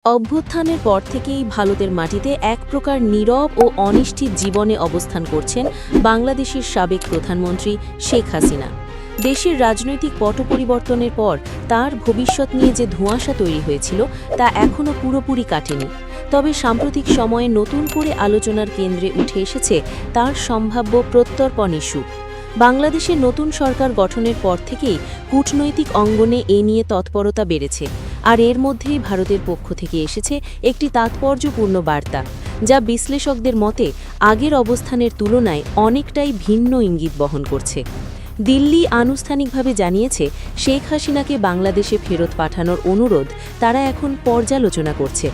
অভ্যুত্থানের পর থেকেই ভারতের মাটিতে এক প্রকার নীরব ও অনিশ্চিত জীবনে অবস্থান করছেন বাংলাদেশের সাবেক প্রধানমন্ত্রী শেখ হাসিনা। দেশের রাজনৈতিক পট পরিবর্তনের পর তার ভবিষ্যৎ নিয়ে যে ধোঁয়াশা তৈরি হয়েছিল তা এখনও পুরোপুরি কাটেনি। তবে সাম্প্রতিক সময়ে নতুন করে আলোচনার কেন্দ্রে উঠে এসেছে তার সম্ভাব্য প্রত্যর্পণ ইস্যু। বাংলাদেশের নতুন সরকার গঠনের পর থেকেই কূটনৈতিক অঙ্গনে এ নিয়ে তৎপরতা বেড়েছে, আর এর মধ্যেই ভারতের পক্ষ থেকে এসেছে একটি তাৎপর্যপূর্ণ বার্তা, যা বিশ্লেষকদের মতে আগের অবস্থানের তুলনায় অনেকটাই ভিন্ন ইঙ্গিত বহন করছে। দিল্লি আনুষ্ঠানিকভাবে জানিয়েছে শেখ হাসিনাকে বাংলাদেশে ফেরত পাঠানোর অনুরোধ তারা এখন পর্যালোচনা করছে।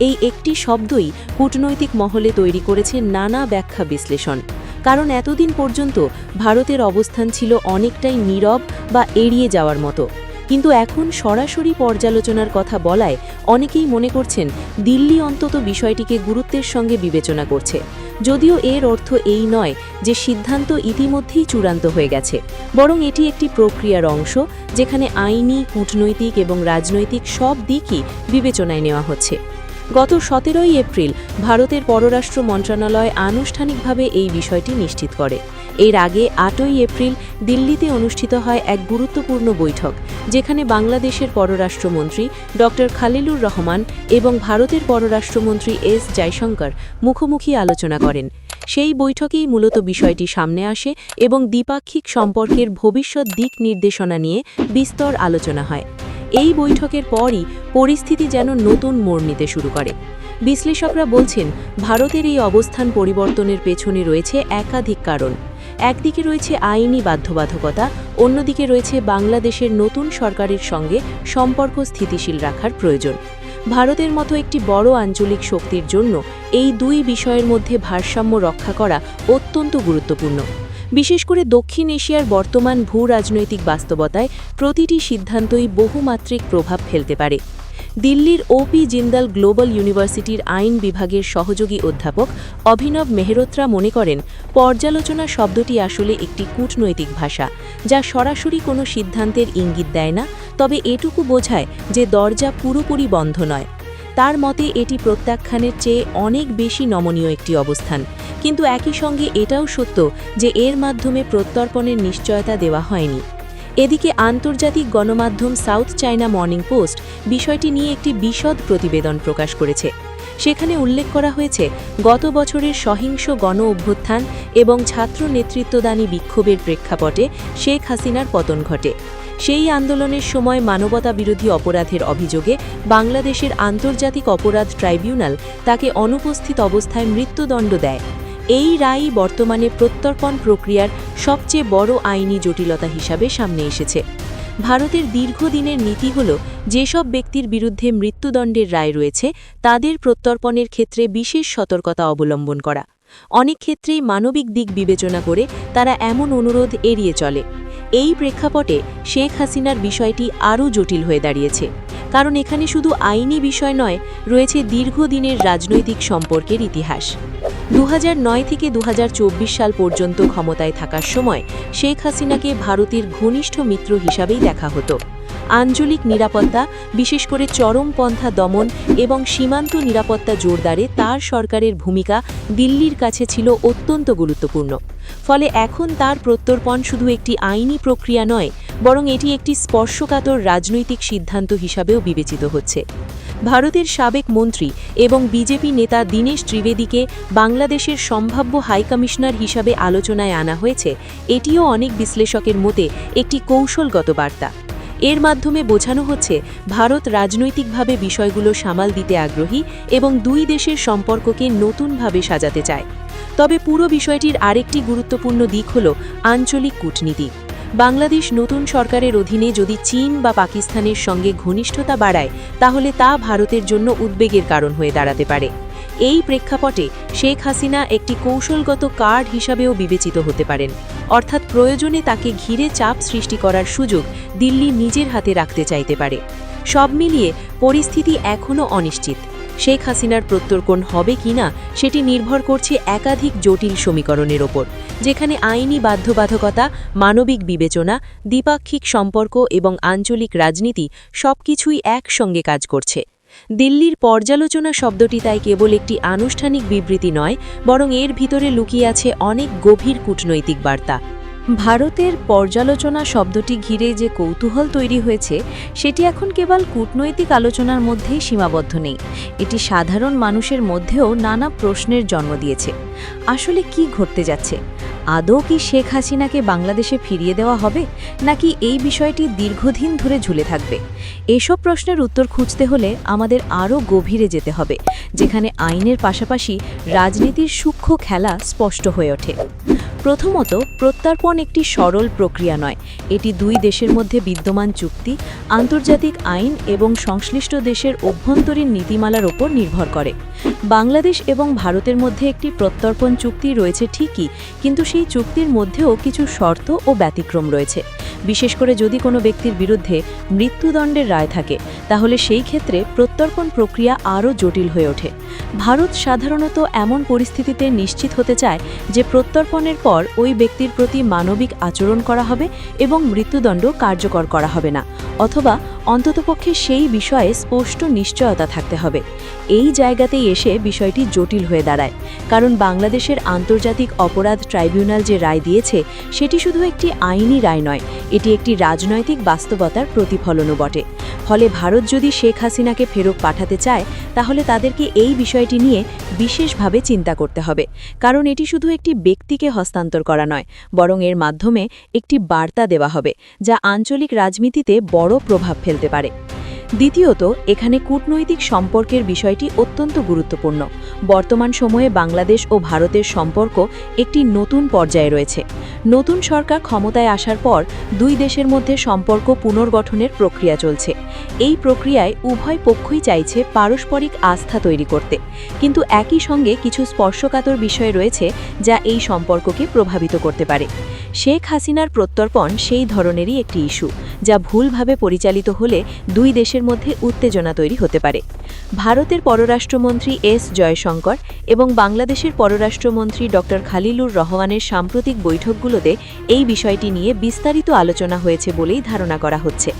এই একটি শব্দই কূটনৈতিক মহলে তৈরি করেছে নানা ব্যাখ্যা বিশ্লেষণ। কারণ এতদিন পর্যন্ত ভারতের অবস্থান ছিল অনেকটাই নীরব বা এড়িয়ে যাওয়ার মতো, কিন্তু এখন সরাসরি পর্যালোচনার কথা বলায় অনেকেই মনে করছেন দিল্লি অন্তত বিষয়টিকে গুরুত্বের সঙ্গে বিবেচনা করছে। যদিও এর অর্থ এই নয় যে সিদ্ধান্ত ইতিমধ্যেই চূড়ান্ত হয়ে গেছে, বরং এটি একটি প্রক্রিয়ার অংশ যেখানে আইনি, কূটনৈতিক এবং রাজনৈতিক সব দিকই বিবেচনায় নেওয়া হচ্ছে। গত 17 এপ্রিল ভারতের পররাষ্ট্র মন্ত্রণালয় আনুষ্ঠানিকভাবে এই বিষয়টি নিশ্চিত করে। এর আগে 8 এপ্রিল দিল্লিতে অনুষ্ঠিত হয় এক গুরুত্বপূর্ণ বৈঠক, যেখানে বাংলাদেশের পররাষ্ট্রমন্ত্রী ড খালিলুর রহমান এবং ভারতের পররাষ্ট্রমন্ত্রী এস জয়শঙ্কর মুখোমুখি আলোচনা করেন। সেই বৈঠকেই মূলত বিষয়টি সামনে আসে এবং দ্বিপাক্ষিক সম্পর্কের ভবিষ্যৎ দিক নির্দেশনা নিয়ে বিস্তর আলোচনা হয়। এই বৈঠকের পরই পরিস্থিতি যেন নতুন মোড় নিতে শুরু করে। বিশ্লেষকরা বলছেন ভারতের এই অবস্থান পরিবর্তনের পেছনে রয়েছে একাধিক কারণ। একদিকে রয়েছে আইনি বাধ্যবাধকতা, অন্যদিকে রয়েছে বাংলাদেশের নতুন সরকারের সঙ্গে সম্পর্ক স্থিতিশীল রাখার প্রয়োজন। ভারতের মতো একটি বড় আঞ্চলিক শক্তির জন্য এই দুই বিষয়ের মধ্যে ভারসাম্য রক্ষা করা অত্যন্ত গুরুত্বপূর্ণ। বিশেষ করে দক্ষিণ এশিয়ার বর্তমান ভূ-রাজনৈতিক বাস্তবতায় প্রতিটি সিদ্ধান্তই বহুমাত্রিক প্রভাব ফেলতে পারে। দিল্লির ওপি জিন্দাল গ্লোবাল ইউনিভার্সিটির আইন বিভাগের সহযোগী অধ্যাপক অভিনব মেহরোত্রা মনে করেন, পর্যালোচনা শব্দটি আসলে একটি কূটনৈতিক ভাষা, যা সরাসরি কোনো সিদ্ধান্তের ইঙ্গিত দেয় না, তবে এটুকু বোঝায় যে দরজা পুরোপুরি বন্ধ নয়। তার মতে এটি প্রত্যাখ্যানের চেয়ে অনেক বেশি নমনীয় একটি অবস্থান, কিন্তু একই সঙ্গে এটাও সত্য যে এর মাধ্যমে প্রত্যর্পণের নিশ্চয়তা দেওয়া হয়নি। এদিকে আন্তর্জাতিক গণমাধ্যম সাউথ চায়না মর্নিং পোস্ট বিষয়টি নিয়ে একটি বিশদ প্রতিবেদন প্রকাশ করেছে। সেখানে উল্লেখ করা হয়েছে, গত বছরের সহিংস গণ অভ্যুত্থান এবং ছাত্র নেতৃত্বদানী বিক্ষোভের প্রেক্ষাপটে শেখ হাসিনার পতন ঘটে। সেই আন্দোলনের সময় মানবতাবিরোধী অপরাধের অভিযোগে বাংলাদেশের আন্তর্জাতিক অপরাধ ট্রাইব্যুনাল তাকে অনুপস্থিত অবস্থায় মৃত্যুদণ্ড দেয়। এই রায়ই বর্তমানে প্রত্যর্পণ প্রক্রিয়ার সবচেয়ে বড় আইনি জটিলতা হিসাবে সামনে এসেছে। ভারতের দীর্ঘদিনের নীতি হল যেসব ব্যক্তির বিরুদ্ধে মৃত্যুদণ্ডের রায় রয়েছে তাদের প্রত্যর্পণের ক্ষেত্রে বিশেষ সতর্কতা অবলম্বন করা। অনেক ক্ষেত্রেই মানবিক দিক বিবেচনা করে তারা এমন অনুরোধ এড়িয়ে চলে। এই প্রেক্ষাপটে শেখ হাসিনার বিষয়টি আরও জটিল হয়ে দাঁড়িয়েছে, কারণ এখানে শুধু আইনি বিষয় নয়, রয়েছে দীর্ঘদিনের রাজনৈতিক সম্পর্কের ইতিহাস। 2009 থেকে 2024 সাল পর্যন্ত ক্ষমতায় থাকার সময় শেখ হাসিনাকে ভারতের ঘনিষ্ঠ মিত্র হিসাবেই দেখা হতো। আঞ্চলিক নিরাপত্তা, বিশেষ করে চরমপন্থা দমন এবং সীমান্ত নিরাপত্তা জোরদারে তার সরকারের ভূমিকা দিল্লির কাছে ছিল অত্যন্ত গুরুত্বপূর্ণ। ফলে এখন তার প্রত্যর্পণ শুধু একটি আইনি প্রক্রিয়া নয়, বরং এটি একটি স্পর্শকাতর রাজনৈতিক সিদ্ধান্ত হিসাবেও বিবেচিত হচ্ছে। ভারতের সাবেক মন্ত্রী এবং বিজেপি নেতা দীনেশ ত্রিবেদীকে বাংলাদেশের সম্ভাব্য হাইকমিশনার হিসাবে আলোচনায় আনা হয়েছে। এটিও অনেক বিশ্লেষকের মতে একটি কৌশলগত বার্তা। এর মাধ্যমে বোঝানো হচ্ছে ভারত রাজনৈতিকভাবে বিষয়গুলো সামাল দিতে আগ্রহী এবং দুই দেশের সম্পর্ককে নতুনভাবে সাজাতে চায়। তবে পুরো বিষয়টির আরেকটি গুরুত্বপূর্ণ দিক হল আঞ্চলিক কূটনীতি। বাংলাদেশ নতুন সরকারের অধীনে যদি চীন বা পাকিস্তানের সঙ্গে ঘনিষ্ঠতা বাড়ায়, তাহলে তা ভারতের জন্য উদ্বেগের কারণ হয়ে দাঁড়াতে পারে। এই প্রেক্ষাপটে শেখ হাসিনা একটি কৌশলগত কার্ড হিসাবেও বিবেচিত হতে পারেন, অর্থাৎ প্রয়োজনে তাকে ঘিরে চাপ সৃষ্টি করার সুযোগ দিল্লি নিজের হাতে রাখতে চাইতে পারে। সব মিলিয়ে পরিস্থিতি এখনও অনিশ্চিত। শেখ হাসিনার প্রত্যর্পণ হবে কিনা সেটি নির্ভর করছে একাধিক জটিল সমীকরণের ওপর, যেখানে আইনি বাধ্যবাধকতা, মানবিক বিবেচনা, দ্বিপাক্ষিক সম্পর্ক এবং আঞ্চলিক রাজনীতি সবকিছুই একসঙ্গে কাজ করছে। দিল্লির পর্যালোচনা শব্দটি তাই কেবল একটি আনুষ্ঠানিক বিবৃতি নয়, বরং এর ভিতরে লুকিয়ে আছে অনেক গভীর কূটনৈতিক বার্তা। ভারতের পর্যালোচনা শব্দটি ঘিরে যে কৌতূহল তৈরি হয়েছে সেটি এখন কেবল কূটনৈতিক আলোচনার মধ্যেই সীমাবদ্ধ নেই, এটি সাধারণ মানুষের মধ্যেও নানা প্রশ্নের জন্ম দিয়েছে। আসলে কি ঘটতে যাচ্ছে? আদৌ কি শেখ হাসিনাকে বাংলাদেশে ফিরিয়ে দেওয়া হবে, নাকি এই বিষয়টি দীর্ঘদিন ধরে ঝুলে থাকবে? এসব প্রশ্নের উত্তর খুঁজতে হলে আমাদের আরও গভীরে যেতে হবে, যেখানে আইনের পাশাপাশি রাজনীতির সূক্ষ্ম খেলা স্পষ্ট হয়ে ওঠে। প্রথমত, প্রত্যর্পণ একটি সরল প্রক্রিয়া নয়, এটি দুই দেশের মধ্যে বিদ্যমান চুক্তি, আন্তর্জাতিক আইন এবং সংশ্লিষ্ট দেশের অভ্যন্তরীণ নীতিমালার ওপর নির্ভর করে। বাংলাদেশ এবং ভারতের মধ্যে একটি প্রত্যর্পণ চুক্তি রয়েছে ঠিকই, কিন্তু সেই চুক্তির মধ্যেও কিছু শর্ত ও ব্যতিক্রম রয়েছে। বিশেষ করে যদি কোনো ব্যক্তির বিরুদ্ধে মৃত্যুদণ্ডের রায় থাকে, তাহলে সেই ক্ষেত্রে প্রত্যর্পণ প্রক্রিয়া আরও জটিল হয়ে ওঠে। ভারত সাধারণত এমন পরিস্থিতিতে নিশ্চিত হতে চায় যে প্রত্যর্পণের পর ওই ব্যক্তির প্রতি মানবিক আচরণ করা হবে এবং মৃত্যুদণ্ড কার্যকর করা হবে না, অথবা অন্ততপক্ষে সেই বিষয়ে স্পষ্ট নিশ্চয়তা থাকতে হবে। এই জায়গাতেই এসে বিষয়টি জটিল হয়ে দাঁড়ায়, কারণ বাংলাদেশের আন্তর্জাতিক অপরাধ ট্রাইব্যুনাল যে রায় দিয়েছে সেটি শুধু একটি আইনি রায় নয়, এটি একটি রাজনৈতিক বাস্তবতার প্রতিফলনও বটে। ফলে ভারত যদি শেখ হাসিনাকে ফেরত পাঠাতে চায়, তাহলে তাদেরকে এই বিষয়টি নিয়ে বিশেষভাবে চিন্তা করতে হবে, কারণ এটি শুধু একটি ব্যক্তিকে হস্তান্তর করা নয়, বরং এর মাধ্যমে একটি বার্তা দেওয়া হবে যা আঞ্চলিক রাজনীতিতে বড় প্রভাব ফেলতে পারে। দ্বিতীয়ত, এখানে কূটনৈতিক সম্পর্কের বিষয়টি অত্যন্ত গুরুত্বপূর্ণ। বর্তমান সময়ে বাংলাদেশ ও ভারতের সম্পর্ক একটি নতুন পর্যায়ে রয়েছে। নতুন সরকার ক্ষমতায় আসার পর দুই দেশের মধ্যে সম্পর্ক পুনর্গঠনের প্রক্রিয়া চলছে। এই প্রক্রিয়ায় উভয় পক্ষই চাইছে পারস্পরিক আস্থা তৈরি করতে, কিন্তু একই সঙ্গে কিছু স্পর্শকাতর বিষয় রয়েছে যা এই সম্পর্ককে প্রভাবিত করতে পারে। শেখ হাসিনার প্রত্যর্পণ সেই ধরনেরই একটি ইস্যু, যা ভুলভাবে পরিচালিত হলে দুই দেশের মধ্যে উত্তেজনা তৈরি হতে পারে। ভারতের পররাষ্ট্রমন্ত্রী এস জয়শঙ্কর এবং বাংলাদেশের পররাষ্ট্রমন্ত্রী ড খালিলুর রহমানের সাম্প্রতিক বৈঠকগুলোতে এই বিষয়টি নিয়ে বিস্তারিত আলোচনা হয়েছে বলেই ধারণা করা হচ্ছে।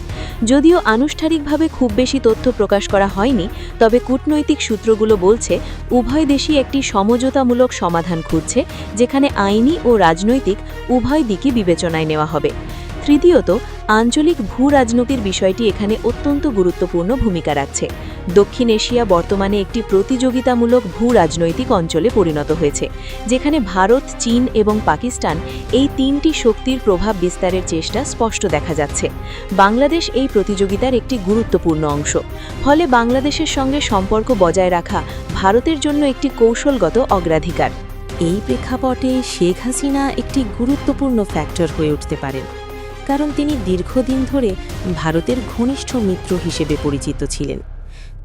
যদিও আনুষ্ঠানিকভাবে খুব বেশি তথ্য প্রকাশ করা হয়নি, তবে কূটনৈতিক সূত্রগুলো বলছে উভয় দেশই একটি সমঝোতামূলক সমাধান খুঁজছে, যেখানে আইনি ও রাজনৈতিক উভয় দিকই বিবেচনায় নেওয়া হবে। তৃতীয়ত, আঞ্চলিক ভূ-রাজনীতির বিষয়টি এখানে অত্যন্ত গুরুত্বপূর্ণ ভূমিকা রাখছে। দক্ষিণ এশিয়া বর্তমানে একটি প্রতিযোগিতামূলক ভূ-রাজনৈতিক অঞ্চলে পরিণত হয়েছে, যেখানে ভারত, চীন এবং পাকিস্তান এই তিনটি শক্তির প্রভাব বিস্তারের চেষ্টা স্পষ্ট দেখা যাচ্ছে। বাংলাদেশ এই প্রতিযোগিতার একটি গুরুত্বপূর্ণ অংশ, ফলে বাংলাদেশের সঙ্গে সম্পর্ক বজায় রাখা ভারতের জন্য একটি কৌশলগত অগ্রাধিকার। এই প্রেক্ষাপটে শেখ হাসিনা একটি গুরুত্বপূর্ণ ফ্যাক্টর হয়ে উঠতে পারেন, কারণ তিনি দীর্ঘদিন ধরে ভারতের ঘনিষ্ঠ মিত্র হিসেবে পরিচিত ছিলেন।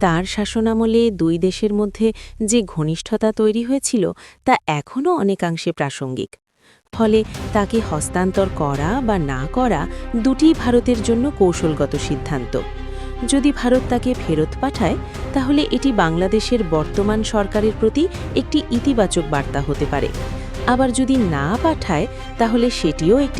তার শাসনামলে দুই দেশের মধ্যে যে ঘনিষ্ঠতা তৈরি হয়েছিল তা এখনও অনেকাংশে প্রাসঙ্গিক। ফলে তাকে হস্তান্তর করা বা না করা দুটি ভারতের জন্য কৌশলগত সিদ্ধান্ত। যদি ভারত তাকে ফেরত পাঠায়, তাহলে এটি বাংলাদেশের বর্তমান সরকারের প্রতি একটি ইতিবাচক বার্তা হতে পারে। আবার যদি না পাঠায়, তাহলে সেটিও একটি